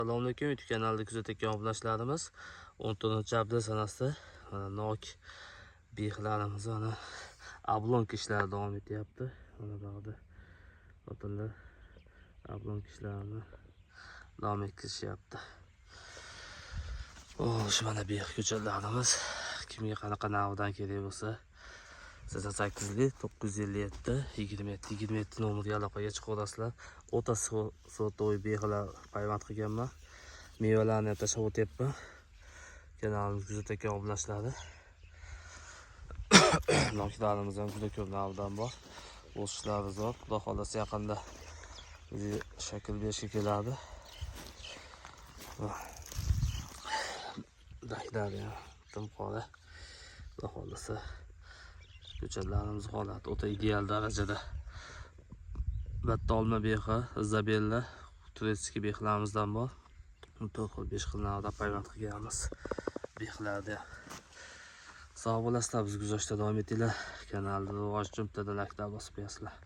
Assalomu alaykum, YouTube kanalida kuzatayotgan obunachilarimiz 14-aprel sanasida mana nok bexlarimiz mana oblonka ishlari davom etyapti. Mana bog'da xotinlar oblonka ishlarini davom ettirishyapti. Shu mana bex ko'chatlarimiz kimga qanaqa navdan kerak bo'lsa 8 957 27 nomerga aloqaga chiqaverasizlar. O'ta so'toy bexlar payvand qilganman. Mevalarni ham tashlab o'tyapman. Kanalimiz kuzatayotgan obunachilari. Noklarimiz ham juda ko'p navdan bor. O'sishlarimiz bor. Xudo xolasa yaqinda shakl berishga keladi. Daklar ham tim qora. Xudo xolasa ko'chatlarimiz holati o'ta ideal darajada. Bitta olma bexa, Izabella, turetskiy bexlarimizdan bor. 4-5 xil navda payvand qilganmiz bexlarda. Sog' bo'lasizlar, biz kuzatishda davom etinglar. Kanalda rivoj uchun bitta like bosib qo'yasizlar.